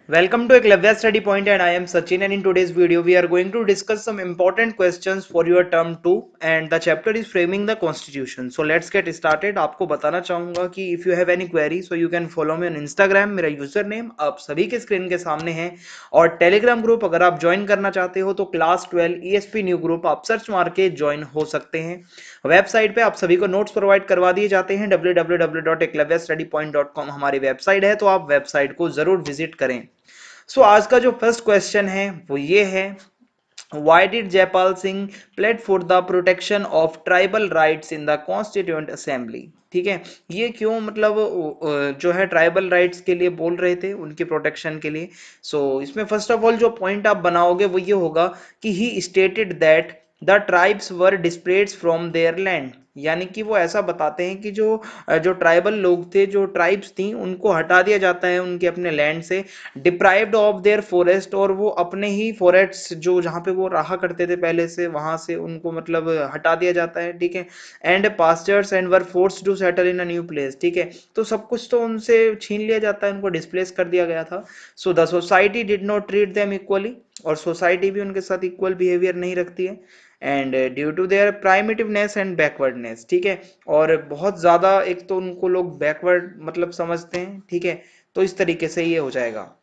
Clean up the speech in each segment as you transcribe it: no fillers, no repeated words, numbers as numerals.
Welcome to Eklavya Study Point and I am Sachin, and in today's video we are going to discuss some important questions for your term 2 and the chapter is framing the constitution. So let's get started. आपको बताना चाहूंगा कि if you have any query so you can follow me on Instagram. मेरा user name आप सभी के screen के सामने है और टेलीग्राम ग्रुप अगर आप ज्वाइन करना चाहते हो तो क्लास 12 ESP न्यू ग्रुप आप सर्च मार के ज्वाइन हो सकते हैं। वेबसाइट पे आप सभी को नोट्स प्रोवाइड करवा दिए जाते हैं। www.eklavyastudypoint.com हमारी वेबसाइट है, तो आप वेबसाइट को जरूर विजिट करें। आज का जो फर्स्ट क्वेश्चन है वो ये है, why did Jaipal Singh played for the protection of tribal rights in the constituent assembly. ठीक है, ये क्यों मतलब जो है ट्राइबल राइट्स के लिए बोल रहे थे, उनकी प्रोटेक्शन के लिए। इसमें फर्स्ट ऑफ ऑल जो पॉइंट आप बनाओगे वो ये होगा कि ही stated that the tribes were displaced from there land, यानी कि वो ऐसा बताते हैं कि जो जो ट्राइबल लोग थे, जो ट्राइब्स थी, उनको हटा दिया जाता है उनके अपने लैंड से, डिप्राइव्ड ऑफ देयर फॉरेस्ट, और वो अपने ही फॉरेस्ट जो जहाँ पे वो रहा करते थे पहले से, वहां से उनको मतलब हटा दिया जाता है। ठीक है, and pastors and were force to settle in a new place. ठीक है, तो सब कुछ तो उनसे छीन लिया जाता है, उनको डिस्प्लेस कर दिया गया था। The society did not treat them equally, और सोसाइटी भी उनके साथ इक्वल बिहेवियर नहीं रखती है। And due to their primitiveness and backwardness. ठीक है, और बहुत ज्यादा एक तो उनको लोग बैकवर्ड मतलब समझते हैं। ठीक है, तो इस तरीके से ये हो जाएगा।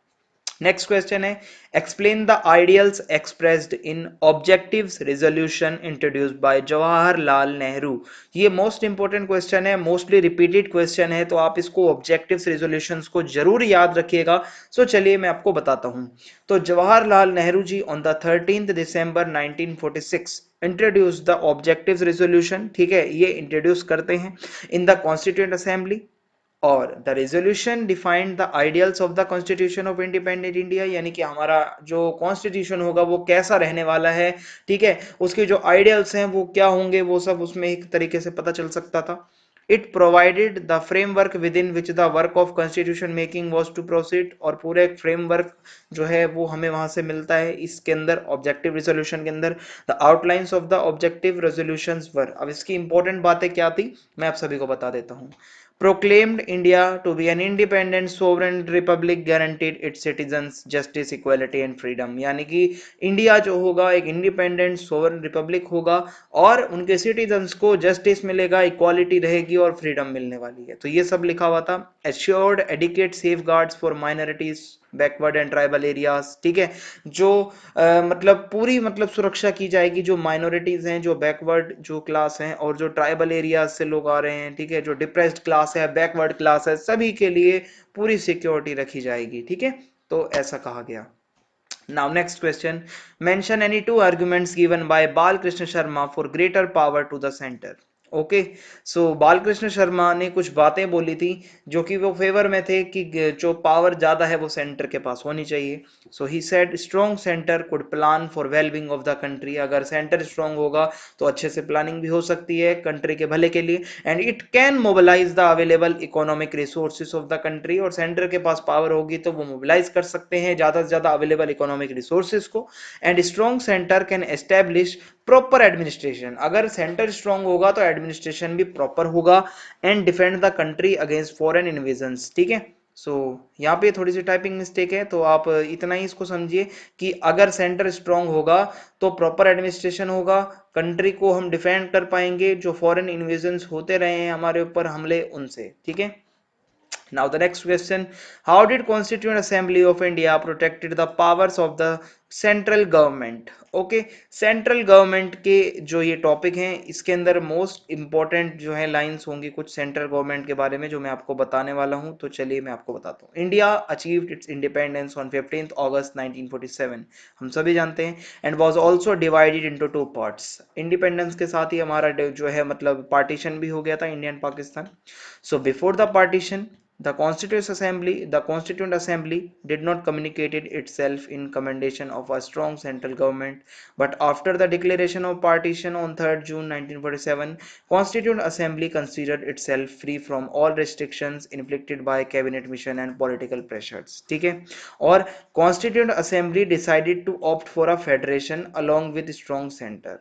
नेक्स्ट क्वेश्चन है, explain the ideals expressed in objectives resolution introduced by Jawaharlal Nehru. ये मोस्ट इंपोर्टेंट क्वेश्चन है, मोस्टली रिपीटेड क्वेश्चन है, तो आप इसको ऑब्जेक्टिव्स रेजोल्यूशंस को जरूर याद रखिएगा। चलिए मैं आपको बताता हूं। तो जवाहरलाल नेहरू जी ऑन द 13 दिसंबर 1946 इंट्रोड्यूस द ऑब्जेक्टिव्स रेजोल्यूशन। ठीक है, ये इंट्रोड्यूस करते हैं इन द कॉन्स्टिट्यूएंट असेंबली, और the resolution defined the ideals of the constitution of independent India, यानी कि हमारा जो कॉन्स्टिट्यूशन होगा वो कैसा रहने वाला है। ठीक है, उसके जो आइडियल्स हैं वो क्या होंगे, वो सब उसमें एक तरीके से पता चल सकता था। It provided the framework within which the work of constitution making was to proceed, और पूरे एक फ्रेमवर्क जो है वो हमें वहां से मिलता है इसके अंदर, ऑब्जेक्टिव रेजोल्यूशन के अंदर। The outlines of the objective resolutions were, अब इसकी इंपॉर्टेंट बातें क्या थी मैं आप सभी को बता देता हूँ। Proclaimed India to be an independent sovereign republic, guaranteed its citizens justice, equality and freedom, यानी कि इंडिया जो होगा एक इंडिपेंडेंट सोवरेन रिपब्लिक होगा और उनके सिटीजन्स को जस्टिस मिलेगा, इक्वालिटी रहेगी और फ्रीडम मिलने वाली है। तो ये सब लिखा हुआ था। Assured adequate safe guards for minorities, backward and tribal areas. ठीक है, जो मतलब पूरी मतलब सुरक्षा की जाएगी, जो माइनॉरिटीज हैं, जो बैकवर्ड जो क्लास हैं और जो ट्राइबल एरियाज से लोग आ रहे हैं। ठीक है, जो डिप्रेस्ड क्लास है, बैकवर्ड क्लास है, सभी के लिए पूरी सिक्योरिटी रखी जाएगी। ठीक है, तो ऐसा कहा गया। Now next question, mention any two arguments given by Balkrishna Sharma for greater power to the center. Okay, Balkrishna Sharma ने कुछ बातें बोली थी जो कि वो फेवर में थे कि जो पावर ज्यादा है वो सेंटर के पास होनी चाहिए। He said strong centre could plan for wellbeing of the country, अगर सेंटर स्ट्रॉन्ग होगा तो अच्छे से प्लानिंग भी हो सकती है कंट्री के भले के लिए। And it can mobilise the available economic resources of the country, और सेंटर के पास पावर होगी तो वो मोबिलाइज कर सकते हैं ज्यादा से ज्यादा अवेलेबल इकोनॉमिक रिसोर्सेज को। And strong centre can establish proper administration, अगर सेंटर स्ट्रॉन्ग होगा तो एडमिनिस्ट्रेशन भी प्रॉपर होगा। And defend the country against foreign invasions. ठीक है, यहाँ पे थोड़ी सी टाइपिंग मिस्टेक है, तो आप इतना ही इसको समझिए कि अगर सेंटर स्ट्रांग होगा तो प्रॉपर एडमिनिस्ट्रेशन होगा, कंट्री को हम डिफेंड कर पाएंगे जो फॉरेन इन्वेजन्स होते रहे हैं हमारे ऊपर हमले उनसे। ठीक है, now the next question, how did Constituent Assembly of India protected the powers of the central government. Okay, central government के जो ये टॉपिक हैं इसके अंदर मोस्ट इंपॉर्टेंट जो है लाइंस होंगी कुछ सेंट्रल गवर्नमेंट के बारे में जो मैं आपको बताने वाला हूं। तो चलिए मैं आपको बताता हूं। India achieved it's independence on 15 अगस्त 1947, हम सभी जानते हैं, and was also divided into two parts. Independence के साथ ही हमारा जो है मतलब पार्टीशन भी हो गया था Indian Pakistan. Before the partition, the Constituent Assembly did not communicate itself in commendation of a strong central government, but after the declaration of partition on 3rd June 1947, Constituent Assembly considered itself free from all restrictions inflicted by cabinet mission and political pressures. ठीक है, और Constituent Assembly decided to opt for a federation along with strong center.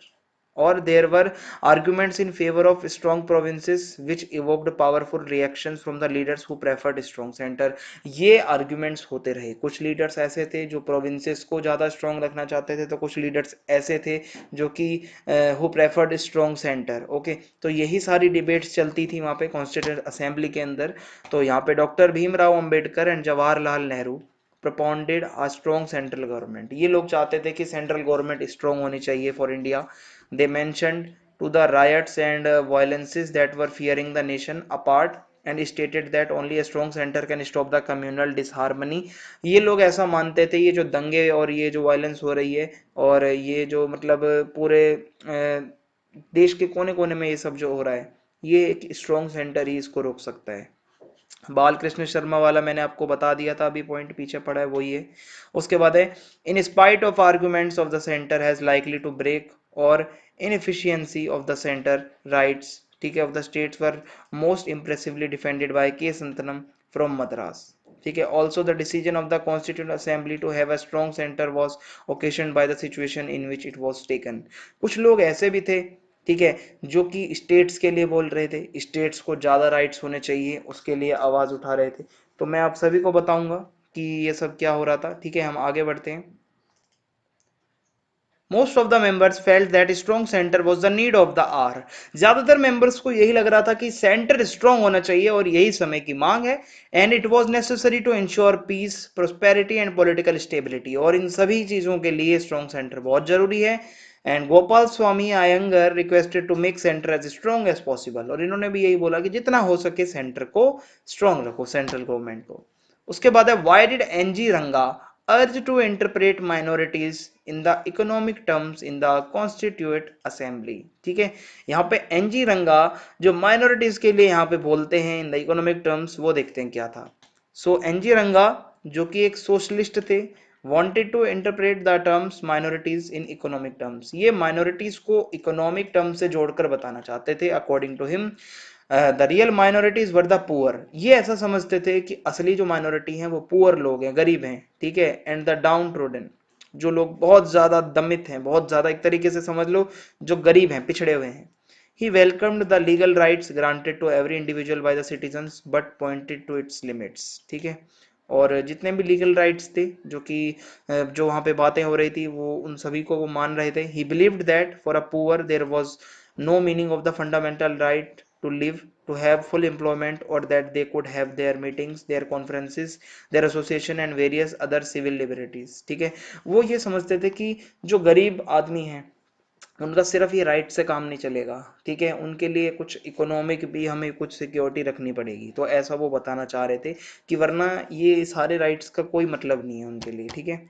और there were arguments in favor of strong provinces which evoked powerful reactions from the leaders who preferred strong center। ये arguments होते रहे, कुछ leaders ऐसे थे जो provinces को ज़्यादा strong रखना चाहते थे, तो कुछ leaders ऐसे थे जो कि who preferred strong center। Okay, तो यही सारी debates चलती थी वहाँ पे कॉन्स्टिट्यूंट असेंबली के अंदर। तो यहाँ पे doctor Bhimrao Ambedkar and Jawaharlal Nehru propounded a strong central government। ये लोग चाहते थे कि सेंट्रल गवर्नमेंट स्ट्रांग होनी चाहिए for India. They mentioned to the riots and violences that were fearing the nation apart and stated that only a strong center can stop the communal disharmony। ये लोग ऐसा मानते थे, ये जो दंगे और ये जो वायलेंस हो रही है और ये जो मतलब पूरे देश के कोने कोने में ये सब जो हो रहा है, ये एक स्ट्रॉन्ग सेंटर ही इसको रोक सकता है। बाल कृष्ण शर्मा वाला मैंने आपको बता दिया था, अभी पॉइंट पीछे पड़ा है वही है। उसके बाद है in spite of arguments of the centre has likely to break और inefficiency of the centre rights, ठीक है, of the states were most impressively defended by K Santhanam from Madras. ठीक है, also the decision of the constituent assembly to have a strong centre was occasioned by the situation in which it was taken. कुछ लोग ऐसे भी थे, ठीक है, जो कि स्टेट्स के लिए बोल रहे थे, स्टेट्स को ज़्यादा राइट्स होने चाहिए, उसके लिए आवाज़ उठा रहे थे। तो मैं आप सभी को बताऊंगा कि ये सब क्या हो रहा था। ठीक है, हम आगे बढ़ते हैं। Most of the members felt that strong centre was the need of the hour. ज्यादातर मेंबर्स को यही लग रहा था कि सेंटर स्ट्रॉन्ग होना चाहिए और यही समय की मांग है। And it was necessary to ensure peace, prosperity and political stability. और इन सभी चीजों के लिए स्ट्रॉन्ग सेंटर बहुत जरूरी है। And Gopal Swami Ayyangar requested to make centre as strong as possible. और इन्होंने भी यही बोला कि जितना हो सके सेंटर को स्ट्रॉन्ग रखो, सेंट्रल गवर्नमेंट को। उसके बाद है व्हाई डिड एनजी रंगा urged to interpret minorities in the economic terms in the constituent assembly। ठीक है, यहाँ पे एनजी रंगा जो माइनॉरिटीज के लिए यहाँ पे बोलते हैं इन द इकोनॉमिक टर्म्स, वो देखते हैं क्या था। सो एनजी रंगा जो कि एक सोशलिस्ट थे, wanted to interpret the terms minorities in economic terms। ये माइनॉरिटीज को इकोनॉमिक टर्म से जोड़कर बताना चाहते थे। According to him the real minorities were the poor. ये ऐसा समझते थे कि असली जो माइनॉरिटी हैं वो पुअर लोग हैं, गरीब हैं, ठीक है, एंड द डाउन ट्रोडन, जो लोग बहुत ज्यादा दमित हैं, बहुत ज्यादा एक तरीके से समझ लो जो गरीब हैं, पिछड़े हुए हैं। He welcomed the legal rights granted to every individual by the citizens but pointed to its limits। ठीक है, और जितने भी लीगल राइट्स थे जो कि जो वहाँ पे बातें हो रही थी वो उन सभी को वो मान रहे थे। He believed that for a poor there was no meaning of the fundamental right to live, to have full employment, or that they could have their meetings, their conferences, their association and various other civil liberties। ठीक है, वो ये समझते थे कि जो गरीब आदमी हैं उनका सिर्फ ये राइट से काम नहीं चलेगा, ठीक है, उनके लिए कुछ इकोनॉमिक भी हमें कुछ सिक्योरिटी रखनी पड़ेगी। तो ऐसा वो बताना चाह रहे थे कि वरना ये सारे राइट्स का कोई मतलब नहीं है उनके लिए। ठीक है,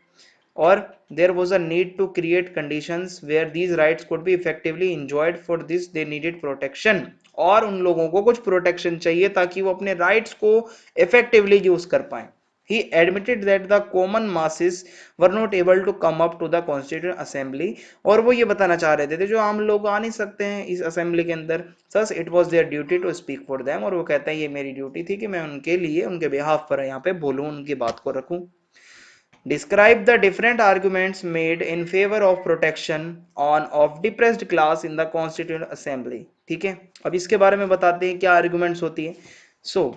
और there was a need to create conditions where these rights could be effectively enjoyed। for this they needed protection। और उन लोगों को कुछ प्रोटेक्शन चाहिए ताकि वो अपने राइट्स को इफेक्टिवली यूज कर पाए। He admitted that the common masses were not able to come up to the constituent assembly। और वो ये बताना चाह रहे थे जो आम लोग आ नहीं सकते हैं इस असेंबली के अंदर, thus it was their duty to speak for them। और वो कहता है ये मेरी ड्यूटी थी कि मैं उनके लिए, उनके बिहाफ पर यहाँ पे बोलूं, उनकी बात को रखूं। Describe the different arguments made in favor of protection on of depressed class in the constituent assembly। ठीक है, अब इसके बारे में बताते हैं क्या आर्गुमेंट्स होती है। So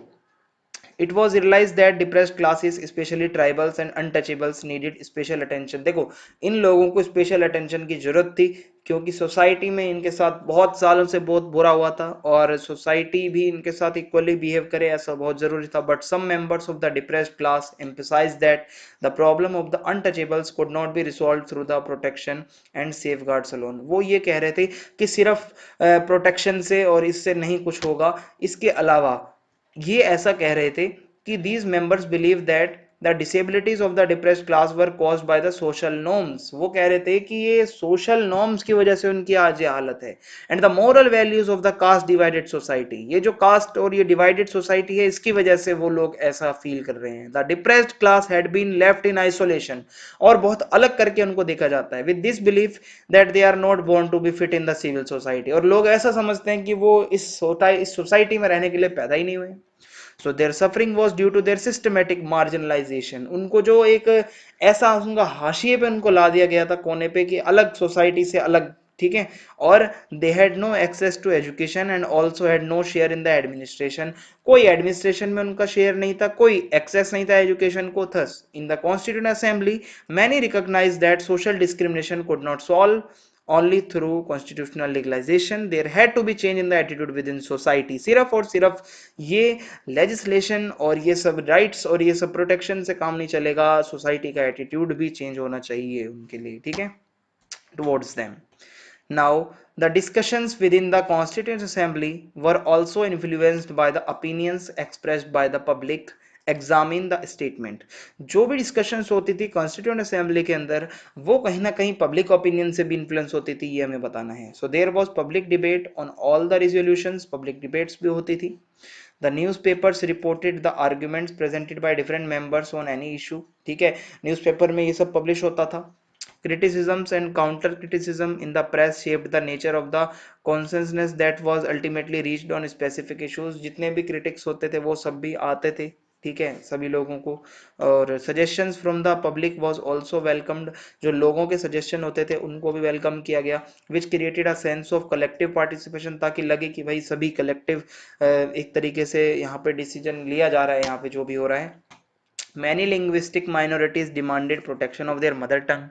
it was realise that depressed classes specially tribals and untouchables needed special attention. देखो, इन लोगों को स्पेशल अटेंशन की जरूरत थी क्योंकि सोसाइटी में इनके साथ बहुत सालों से बहुत बुरा हुआ था और सोसाइटी भी इनके साथ इक्वली बिहेव करे ऐसा बहुत जरूरी था। But some members of the depressed class emphasise that the problem of the untouchables could not be resolve through the protection and safeguards alone. वो ये कह रहे थे कि सिर्फ प्रोटेक्शन से और इससे नहीं कुछ होगा, इसके अलावा ये ऐसा कह रहे थे कि these members believe that the disabilities of the depressed class were caused by the social norms। वो कह रहे थे कि ये social norms की वजह से उनकी आज ये हालत है। and the moral values of the caste divided society, ये जो caste और ये divided society है इसकी वजह से वो लोग ऐसा फील कर रहे हैं। the depressed class had been left in isolation, और बहुत अलग करके उनको देखा जाता है। with this belief that they are not born to be fit in the civil society, और लोग ऐसा समझते हैं कि वो इस सोसाइटी में रहने के लिए पैदा ही नहीं हुए। So their suffering was due to their systematic marginalisation. उनको जो एक ऐसा उनका हाशिए पे उनको ला दिया गया था कोने पे कि अलग सोसाइटी से अलग, ठीक है। और they had no access to education and also had no share in the administration, कोई एडमिनिस्ट्रेशन में उनका शेयर नहीं था, कोई एक्सेस नहीं था एजुकेशन को। Thus in the constituent assembly many recognise that social discrimination could not solve only through constitutional legalization, there had to be change in the attitude within society। सिर्फ और सिर्फ ये लेजिस्लेशन और ये सब राइट्स और ये सब प्रोटेक्शन से काम नहीं चलेगा, सोसाइटी का एटीट्यूड भी चेंज होना चाहिए उनके लिए, ठीक है, towards them। Now, the discussions within the Constituent Assembly were also influenced by the opinions expressed by the public। Examine the statement, जो भी डिस्कशंस होती थी कॉन्स्टिट्यूएंट असेंबली के अंदर, वो कहीं ना कहीं पब्लिक ओपिनियन से भी इन्फ्लुएंस होती थी, ये हमें बताना है। So there was public debate on all the resolutions, public debates भी होती थी। The newspapers reported the arguments presented by different members on any issue, ठीक है, न्यूज़पेपर में ये सब पब्लिश होता था। Criticisms and counter criticism in the press shaped the nature of the consensus that was ultimately reached on specific issues। जितने भी critics होते थे वो सब भी आते थे, ठीक है, सभी लोगों को। और suggestions from the public was also welcomed, जो लोगों के suggestion होते थे उनको भी welcome किया गया, which created a sense of collective participation, ताकि लगे कि भाई सभी collective एक तरीके से यहाँ पे decision लिया जा रहा है, यहाँ पे जो भी हो रहा है। Many linguistic minorities demanded protection of their mother tongue,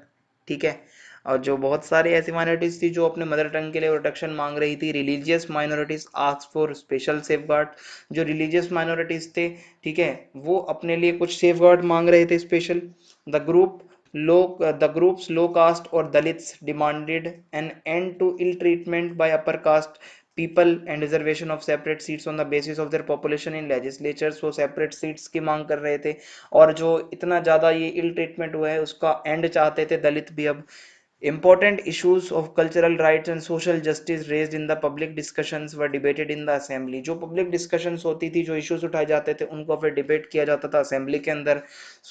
ठीक है, और जो बहुत सारी ऐसी माइनॉरिटीज थी जो अपने मदर टंग के लिए प्रोटेक्शन मांग रही थी। Religious minorities ask for special safe guard, जो रिलीजियस माइनॉरिटीज थे, ठीक है, वो अपने लिए कुछ सेफ गार्ड मांग रहे थे special. The groups low caste और Dalits demanded an end to ill treatment by upper caste people and reservation of separate seats on the basis of their population in legislatures, वो सेपरेट सीट्स की मांग कर रहे थे। और जो इतना ज़्यादा ये इल ट्रीटमेंट हुआ है उसका एंड चाहते थे दलित भी अब। Important issues of cultural rights and social justice raised in the public discussions were debated in the assembly। जो public discussions होती थी, जो issues उठाए जाते थे, उनको फिर debate किया जाता था assembly के अंदर।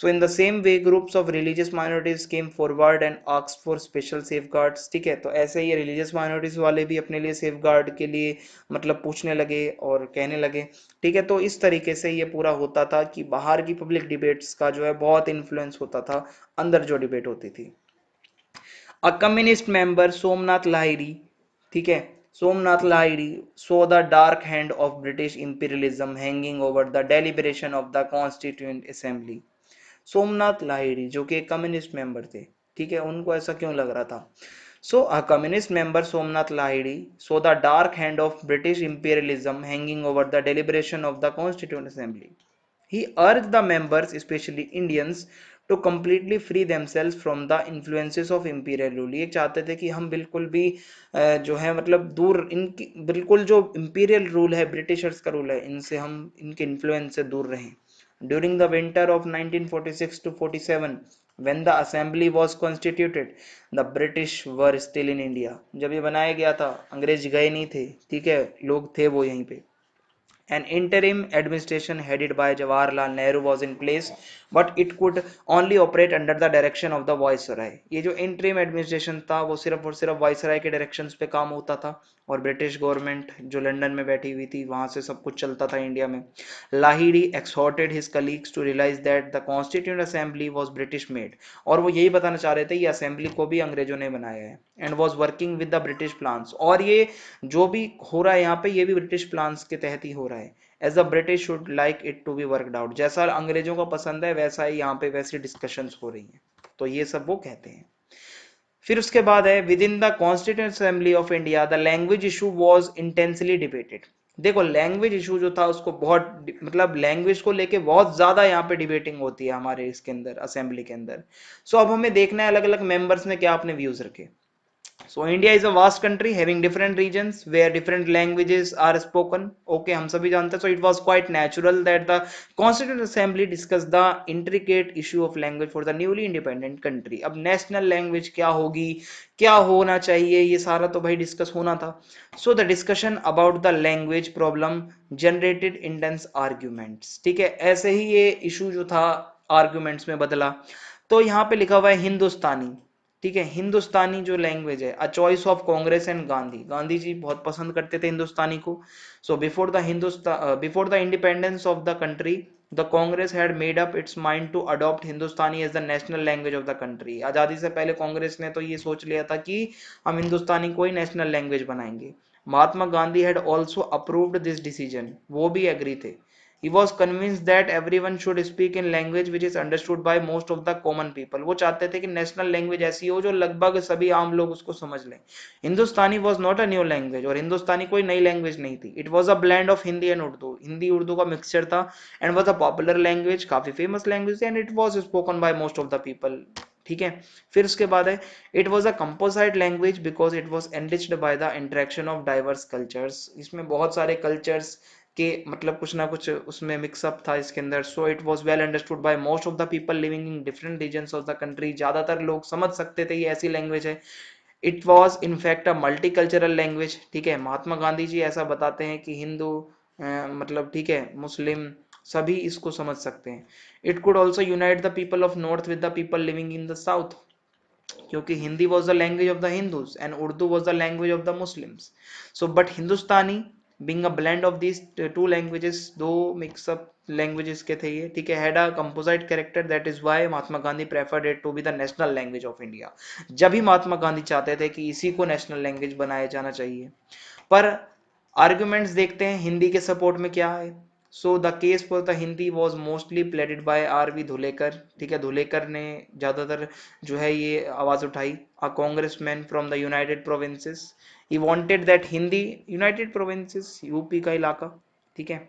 So in the same way groups of religious minorities came forward and asked for special safeguards, ठीक है, तो ऐसे ही religious minorities वाले भी अपने लिए safeguard के लिए मतलब पूछने लगे और कहने लगे, ठीक है। तो इस तरीके से ये पूरा होता था कि बाहर की public debates का जो है बहुत influence होता था अंदर जो debate होती थी। A communist member Somnath Lahiri, ठीक है, Somnath Lahiri saw the dark hand of British imperialism hanging over the deliberation of the Constituent Assembly। Somnath Lahiri जो कि एक कम्युनिस्ट मेंबर थे, ठीक है, उनको ऐसा क्यों लग रहा था? So a communist member Somnath Lahiri saw the dark hand of British imperialism hanging over the deliberation of the Constituent Assembly। He urged the members, especially Indians, to completely free themselves from the influences of imperial rule। ये चाहते थे कि हम बिल्कुल भी जो है मतलब दूर, इनकी बिल्कुल जो imperial rule है, ब्रिटिशर्स का रूल है, इनसे हम इनके इन्फ्लुएंस से दूर रहें। During the winter of 1946 to 47 when the assembly was constituted, the British were still in India। जब ये बनाया गया था अंग्रेज गए नहीं थे, ठीक है, लोग थे वो यहीं पे। An interim administration headed by Jawaharlal Nehru was in place, but it could only operate under the direction of the viceroy। ये जो interim administration था वो सिर्फ और सिर्फ viceroy के directions पे काम होता था, और ब्रिटिश गवर्नमेंट जो लंदन में बैठी हुई थी वहां से सब कुछ चलता था इंडिया में। Lahiri exhorted his colleagues to realize that the Constituent Assembly was British made, और वो यही बताना चाह रहे थे ये असेंबली को भी अंग्रेजों ने बनाया है, and was working with the British plans, और ये जो भी हो रहा है यहाँ पे ये भी ब्रिटिश प्लान्स के तहत ही हो रहा है। As a British should like it to be worked out, जैसा अंग्रेजों को पसंद है वैसा ही यहाँ पे वैसी डिस्कशंस हो रही हैं, तो ये सब वो कहते हैं। फिर उसके बाद है with in the constituent assembly of India the language issue was intensely debated. देखो लैंग्वेज इशू जो था उसको बहुत मतलब लैंग्वेज को लेके बहुत ज्यादा यहाँ पे डिबेटिंग होती है हमारे इसके अंदर असेंबली के अंदर। सो अब हमें देखना है अलग अलग मेंबर्स ने क्या अपने व्यूज रखे। So India is a vast country having different regions where different languages are spoken। Okay, हम सभी जानते हैं। So it was quite natural that the Constituent Assembly discussed the intricate issue of language for the newly independent country। अब national language क्या होगी, क्या होना चाहिए, ये सारा तो भाई डिस्कस होना था। So the discussion about the language problem generated intense arguments। ठीक है, ऐसे ही ये issue जो था arguments में बदला। तो यहाँ पे लिखा हुआ है हिंदुस्तानी, ठीक है, हिंदुस्तानी जो लैंग्वेज है, a choice of Congress and Gandhi. Gandhi ji बहुत पसंद करते थे हिंदुस्तानी को। So before the independence of the country the Congress had made up its mind to adopt Hindustani as the national language of the country. आजादी से पहले कांग्रेस ने तो ये सोच लिया था कि हम हिंदुस्तानी को ही नेशनल लैंग्वेज बनाएंगे. Mahatma Gandhi had also approved this decision. वो भी एग्री थे. He was convinced that everyone should speak in language which is understood by most of the common people. वो चाहते थे कि नेशनल लैंग्वेज ऐसी हो जो लगभग सभी आम लोग उसको समझ लें. Hindustani was not a new language, और हिंदुस्तानी कोई नई लैंग्वेज नहीं थी. It was a blend of Hindi and Urdu. Hindi Urdu का मिक्सचर था. And was a popular language, काफी famous language, and it was spoken by most of the people. ठीक है. फिर उसके बाद है it was a composite language because it was enriched by the interaction of diverse cultures. इसमें बहुत सारे कल्चर्स के मतलब कुछ ना कुछ उसमें मिक्सअप था इसके अंदर. So it was well understood by most of the people living in different regions of the country. ज्यादातर लोग समझ सकते थे ये ऐसी लैंग्वेज है. It was in fact a multicultural language. ठीक है. महात्मा गांधी जी ऐसा बताते हैं कि हिंदू मतलब ठीक है मुस्लिम सभी इसको समझ सकते हैं. It could also unite the people of north with the people living in the south, क्योंकि Hindi was the language of the Hindus and Urdu was the language of the Muslims. So but Hindustani being a blend of these two languages, दो mixup languages के थे ये. ठीक है. had a composite character, that is why Mahatma Gandhi preferred it to be the national language of India. जब ही महात्मा गांधी चाहते थे कि इसी को नेशनल लैंग्वेज बनाया जाना चाहिए. पर आर्ग्यूमेंट्स देखते हैं हिंदी के सपोर्ट में क्या है. So the case for the Hindi was mostly pleaded by R V Dhulekar. ठीक है. धुलेकर ने ज्यादातर जो है ये आवाज उठाई. A Congressman from the United Provinces. He wanted that Hindi, United Provinces UP का इलाका. ठीक है.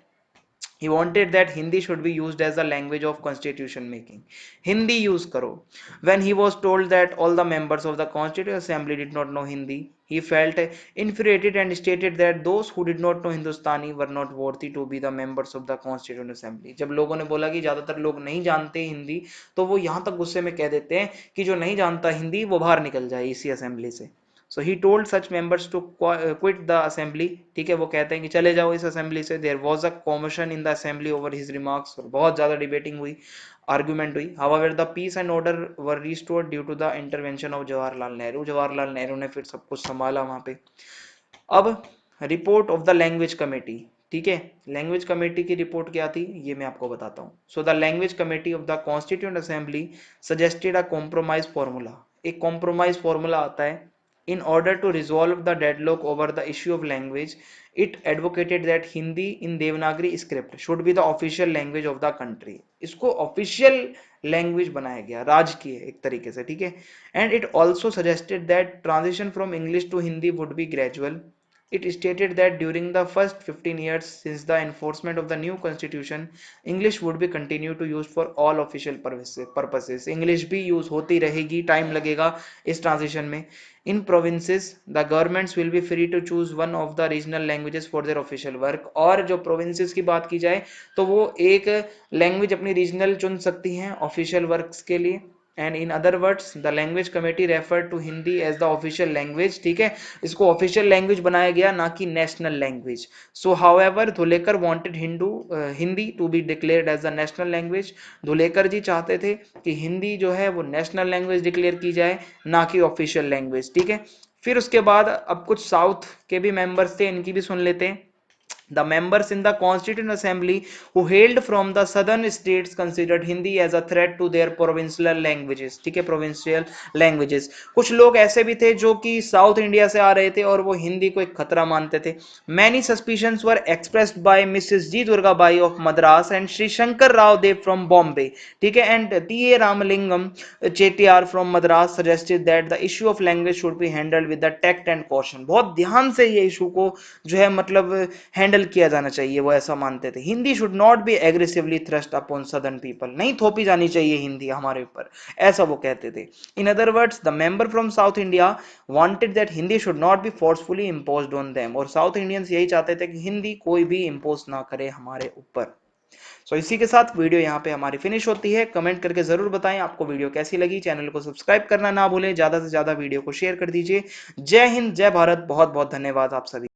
he wanted that Hindi should be used as a language of constitution making. Hindi use karo. When he was told that all the members of the Constituent Assembly did not know Hindi, he felt infuriated and stated that those who did not know Hindustani were not worthy to be the members of the Constituent Assembly. जब लोगों ने बोला कि ज्यादातर लोग नहीं जानते हिंदी, तो वो यहाँ तक गुस्से में कह देते हैं कि जो नहीं जानता हिंदी वो बाहर निकल जाए इसी असेंबली से. So he told such members to quit the assembly. ठीक है. वो कहते हैं कि चले जाओ इस असेंबली से. There was a commotion in the assembly over his remarks. बहुत ज्यादा डिबेटिंग हुई, आर्गुमेंट हुई. However the peace and order were restored due to the intervention of Jawaharlal Nehru. Jawaharlal Nehru ने फिर सब कुछ संभाला वहां पे. अब report of the language committee. ठीक है. लैंग्वेज कमेटी की रिपोर्ट क्या थी ये मैं आपको बताता हूँ. So the language committee of the constituent assembly suggested a compromise formula. एक कॉम्प्रोमाइज फॉर्मूला आता है. In order to resolve the deadlock over the issue of language, it advocated that Hindi in Devanagari script should be the official language of the country. इसको official language बनाया गया, राजकीय एक तरीके से. ठीक है. And it also suggested that transition from English to Hindi would be gradual. It stated that during the first 15 years since the enforcement of the new constitution, English would be continued to use for all official purposes. English भी use होती रहेगी, time लगेगा इस transition में. In provinces, the governments will be free to choose one of the regional languages for their official work. और जो provinces की बात की जाए तो वो एक language अपनी regional चुन सकती हैं official works के लिए. And in other words, the language committee referred to Hindi as the official language. ठीक है. इसको official language बनाया गया, ना कि national language. So however, Dhulekar wanted Hindi to be declared as the national language. Dhulekar जी चाहते थे कि हिंदी जो है वो national language declare की जाए, ना कि official language. ठीक है. फिर उसके बाद अब कुछ साउथ के भी मेंबर्स थे, इनकी भी सुन लेते हैं. The members in the Constituent Assembly who hailed from the southern states considered Hindi as a threat to their provincial languages. ठीक है. provincial languages. कुछ लोग ऐसे भी थे जो कि साउथ इंडिया से आ रहे थे और वो हिंदी को एक खतरा मानते थे. Many suspicions were expressed by Mrs. G. Durgabai of Madras and Sri Shankar Rao Dev from Bombay. ठीक है. And T.A. Ramalingam Chettiar from Madras suggested that the issue of language should be handled with the tact and caution. बहुत ध्यान से ये issue को जो है मतलब हैंडल किया जाना चाहिए, वो ऐसा मानते थे. Hindi should not be aggressively thrust upon southern people. नहीं थोपी जानी चाहिए हिंदी हमारे ऊपर, ऐसा वो कहते थे. In other words, the member from south India wanted that Hindi should not be forcefully imposed on them. और साउथ इंडियंस यही चाहते थे कि हिंदी कोई भी इंपोज ना करे हमारे ऊपर. सो इसी के साथ वीडियो यहाँ पे हमारी फिनिश होती है. कमेंट करके जरूर बताएं आपको वीडियो कैसी लगी. चैनल को सब्सक्राइब करना ना भूलें. ज्यादा से ज्यादा वीडियो को शेयर कर दीजिए. जय हिंद, जय भारत. बहुत बहुत धन्यवाद आप सभी.